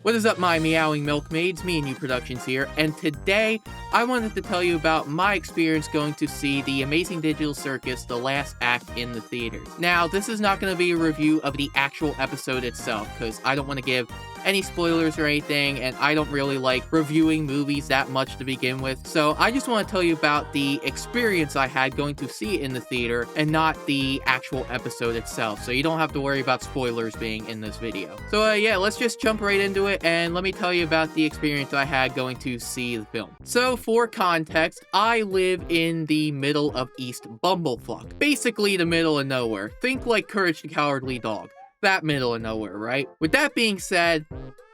What is up, my meowing milkmaids? Me and You Productions here, and today I wanted to tell you about my experience going to see the Amazing Digital Circus, the last act in the theaters. Now, this is not going to be a review of the actual episode itself, because I don't want to give any spoilers or anything, and I don't really like reviewing movies that much to begin with, so I just want to tell you about the experience I had going to see it in the theater, and not the actual episode itself, so you don't have to worry about spoilers being in this video. So yeah, let's just jump right into it, and let me tell you about the experience I had going to see the film. So for context, I live in the middle of East Bumblefuck, basically the middle of nowhere. Think like Courage the Cowardly Dog. That middle of nowhere, right? With that being said,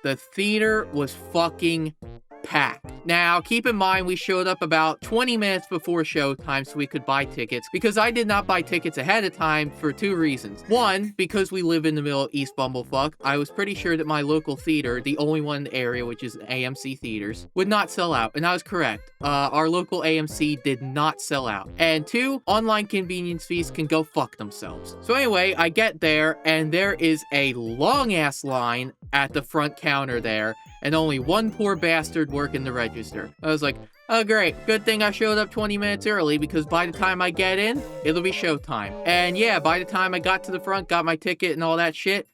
the theater was fucking packed. Now, keep in mind, we showed up about 20 minutes before showtime so we could buy tickets, because I did not buy tickets ahead of time for two reasons. One, because we live in the middle of East Bumblefuck, I was pretty sure that my local theater, the only one in the area, which is AMC Theaters, would not sell out, and I was correct. Our local AMC did not sell out. And two, online convenience fees can go fuck themselves. So anyway, I get there, and there is a long-ass line at the front counter there, and only one poor bastard working the register. I was like, oh great, good thing I showed up 20 minutes early, because by the time I get in, it'll be showtime. And yeah, by the time I got to the front, got my ticket and all that shit,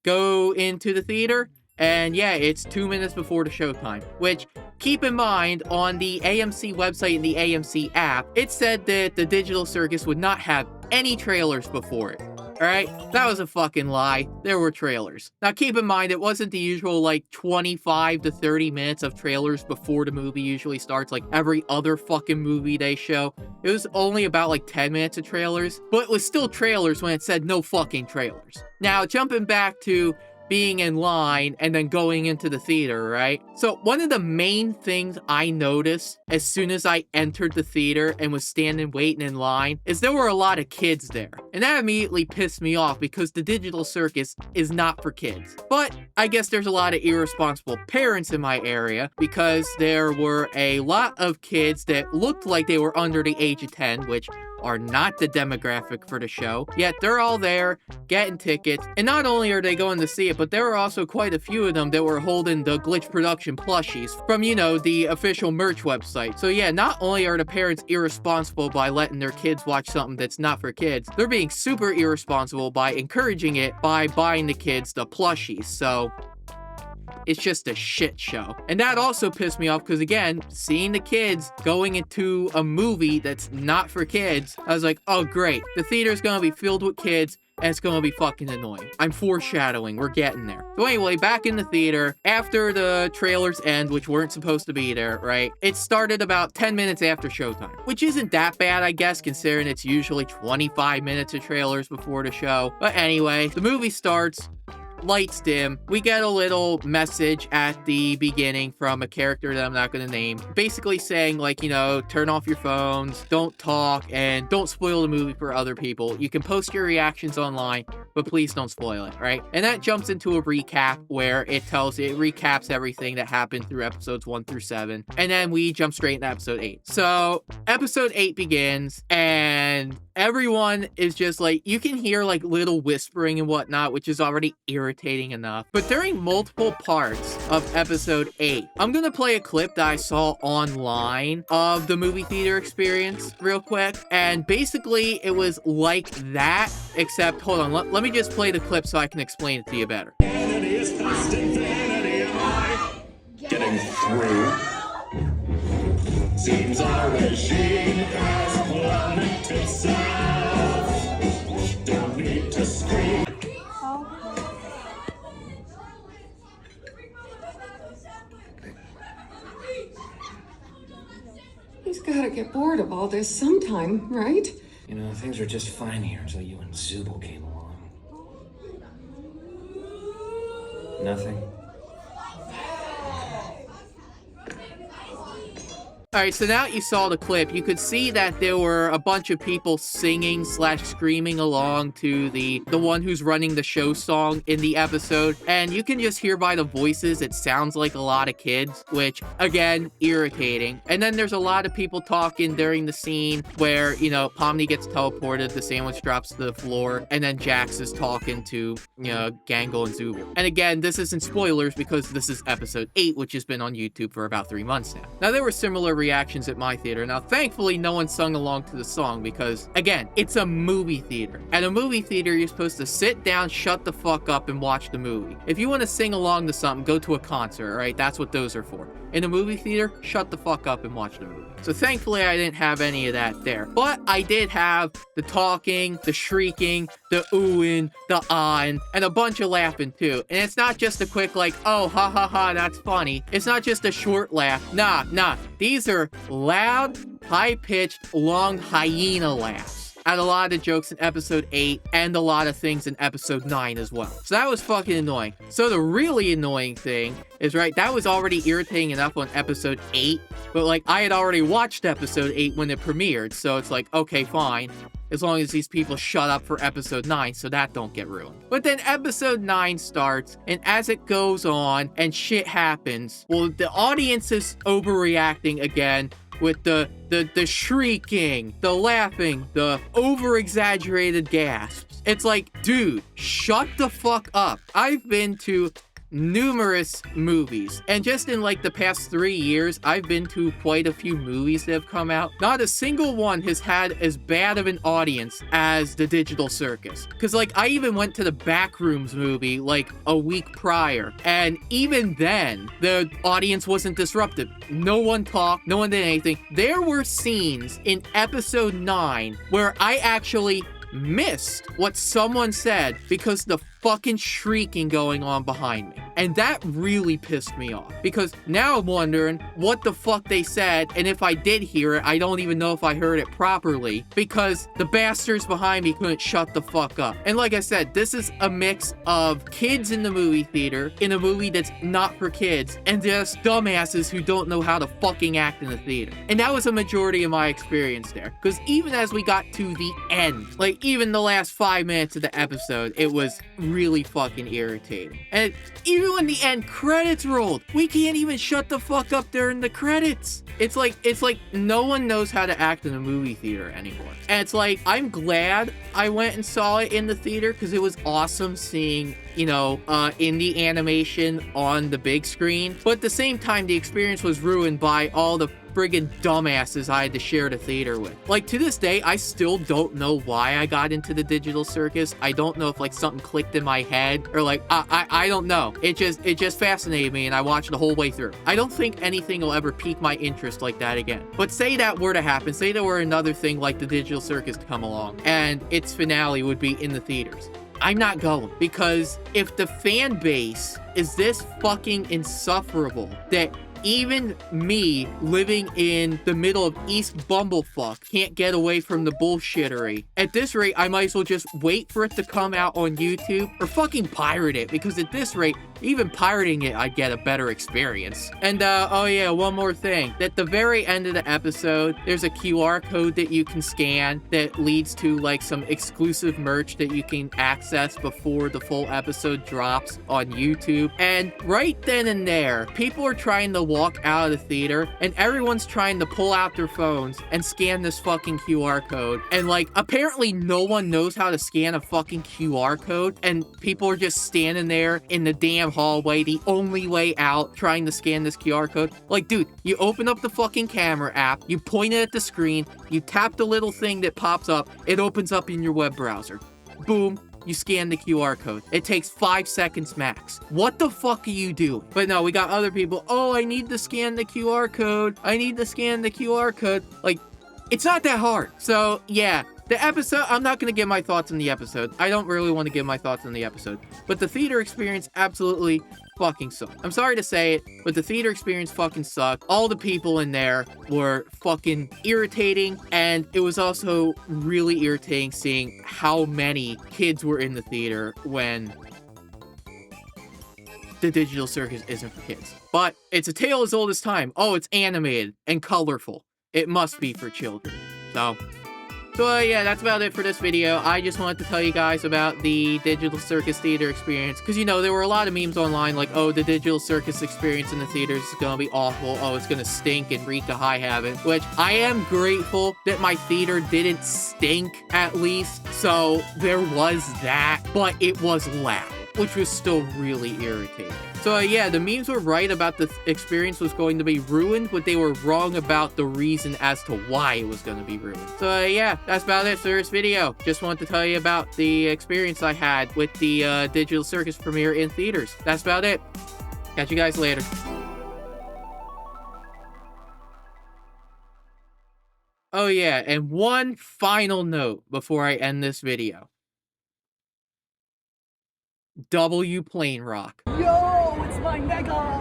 go into the theater, and yeah, it's 2 minutes before the showtime. Which, keep in mind, on the AMC website and the AMC app, it said that the Digital Circus would not have any trailers before it. Alright, that was a fucking lie. There were trailers. Now keep in mind, it wasn't the usual like 25 to 30 minutes of trailers before the movie usually starts, like every other fucking movie they show. It was only about like 10 minutes of trailers, but it was still trailers when it said no fucking trailers. Now jumping back to being in line and then going into the theater, right? So one of the main things I noticed as soon as I entered the theater and was standing waiting in line is there were a lot of kids there. And that immediately pissed me off, because the Digital Circus is not for kids. But I guess there's a lot of irresponsible parents in my area, because there were a lot of kids that looked like they were under the age of 10, which are not the demographic for the show, yet they're all there getting tickets. And not only are they going to see it, but there were also quite a few of them that were holding the Glitch Production plushies from, you know, the official merch website. So yeah, not only are the parents irresponsible by letting their kids watch something that's not for kids, they're being super irresponsible by encouraging it by buying the kids the plushies. So it's just a shit show. And that also pissed me off, because again, seeing the kids going into a movie that's not for kids, I was like, oh great, the theater's gonna be filled with kids, and it's gonna be fucking annoying. I'm foreshadowing, we're getting there. So anyway, back in the theater, after the trailers end, which weren't supposed to be there, right? It started about 10 minutes after showtime, which isn't that bad, I guess, considering it's usually 25 minutes of trailers before the show. But anyway, the movie starts, lights dim, we get a little message at the beginning from a character that I'm not gonna name, basically saying, like, you know, turn off your phones, don't talk, and don't spoil the movie for other people. You can post your reactions online, but please don't spoil it, right? And that jumps into a recap where it recaps everything that happened through episodes 1 through 7, and then we jump straight into episode 8. So episode 8 begins, and everyone is just like, you can hear like little whispering and whatnot, which is already irritating enough. But during multiple parts of episode 8, I'm gonna play a clip that I saw online of the movie theater experience real quick. And basically it was like that, except, hold on, let me just play the clip so I can explain it to you better. Vanity is past infinity, am I getting through? Seems our regime has plummeted south. Don't need to scream. He's gotta get bored of all this sometime, right? You know, things were just fine here until you and Zubul came along. Nothing? Alright, so now that you saw the clip, you could see that there were a bunch of people singing slash screaming along to the one who's running the show song in the episode, and you can just hear by the voices it sounds like a lot of kids, which, again, irritating. And then there's a lot of people talking during the scene where, you know, Pomni gets teleported, the sandwich drops to the floor, and then Jax is talking to, you know, Gangle and Zooble. And again, this isn't spoilers because this is episode 8, which has been on YouTube for about 3 months now. Now, there were similar reactions at my theater. Now, thankfully, no one sung along to the song because, again, it's a movie theater. At a movie theater, you're supposed to sit down, shut the fuck up, and watch the movie. If you want to sing along to something, go to a concert, right? That's what those are for. In a movie theater, shut the fuck up and watch the movie. So thankfully, I didn't have any of that there. But I did have the talking, the shrieking, the oohing, the ahhing, and a bunch of laughing too. And it's not just a quick like, oh, ha ha ha, that's funny. It's not just a short laugh. Nah. These are loud, high-pitched, long hyena laughs at a lot of the jokes in episode 8 and a lot of things in episode 9 as well. So that was fucking annoying. So the really annoying thing is, right, that was already irritating enough on episode 8, but like I had already watched episode 8 when it premiered, so it's like, okay, fine, as long as these people shut up for episode 9 so that don't get ruined. But then episode 9 starts, and as it goes on and shit happens, well, the audience is overreacting again with the shrieking, the laughing, the over-exaggerated gasps. It's like, dude, shut the fuck up. I've been to numerous movies, and just in like the past 3 years, I've been to quite a few movies that have come out. Not a single one has had as bad of an audience as the Digital Circus. Because like I even went to the Backrooms movie like a week prior, and even then the audience wasn't disrupted. No one talked, no one did anything. There were scenes in episode 9 where I actually missed what someone said because the fucking shrieking going on behind me. And that really pissed me off because now I'm wondering what the fuck they said, and if I did hear it, I don't even know if I heard it properly because the bastards behind me couldn't shut the fuck up. And like I said, this is a mix of kids in the movie theater in a movie that's not for kids and just dumbasses who don't know how to fucking act in the theater. And that was a majority of my experience there because even as we got to the end, like even the last 5 minutes of the episode, it was really fucking irritating. And even when the end credits rolled, we can't even shut the fuck up during the credits. It's like no one knows how to act in a movie theater anymore. And it's like, I'm glad I went and saw it in the theater because it was awesome seeing, you know, indie animation on the big screen. But at the same time, the experience was ruined by all the friggin' dumbasses I had to share the theater with. Like, to this day, I still don't know why I got into the Digital Circus. I don't know if, like, something clicked in my head, or, like, I don't know. It just fascinated me, and I watched the whole way through. I don't think anything will ever pique my interest like that again. But say that were to happen, say there were another thing like the Digital Circus to come along, and its finale would be in the theaters. I'm not going, because if the fan base is this fucking insufferable that even me, living in the middle of East Bumblefuck, can't get away from the bullshittery. At this rate, I might as well just wait for it to come out on YouTube or fucking pirate it, because at this rate, even pirating it, I'd get a better experience. And, oh yeah, one more thing. At the very end of the episode, there's a QR code that you can scan that leads to, like, some exclusive merch that you can access before the full episode drops on YouTube. And right then and there, people are trying to walk out of the theater, and everyone's trying to pull out their phones and scan this fucking QR code. And, like, apparently no one knows how to scan a fucking QR code, and people are just standing there in the damn hallway, the only way out, trying to scan this QR code. Like, dude, you open up the fucking camera app, you point it at the screen, you tap the little thing that pops up, it opens up in your web browser. Boom. You scan the QR code. It takes 5 seconds max. What the fuck are you doing? But no, we got other people. Oh, I need to scan the QR code. I need to scan the QR code. Like, it's not that hard. So, yeah. The episode, I'm not going to give my thoughts on the episode. I don't really want to give my thoughts on the episode. But the theater experience absolutely fucking sucked. I'm sorry to say it, but the theater experience fucking sucked. All the people in there were fucking irritating, and it was also really irritating seeing how many kids were in the theater when the Digital Circus isn't for kids. But it's a tale as old as time. Oh, it's animated and colorful. It must be for children. So yeah, that's about it for this video. I just wanted to tell you guys about the Digital Circus theater experience. Because, you know, there were a lot of memes online like, oh, the Digital Circus experience in the theaters is going to be awful. Oh, it's going to stink and wreak a high havoc. Which, I am grateful that my theater didn't stink, at least. So, there was that. But it was loud, which was still really irritating. So yeah, the memes were right about the experience was going to be ruined, but they were wrong about the reason as to why it was going to be ruined. So yeah, that's about it for this video. Just wanted to tell you about the experience I had with the Digital Circus premiere in theaters. That's about it. Catch you guys later. Oh yeah, and one final note before I end this video. W Plane Rock. Yo, it's my mega!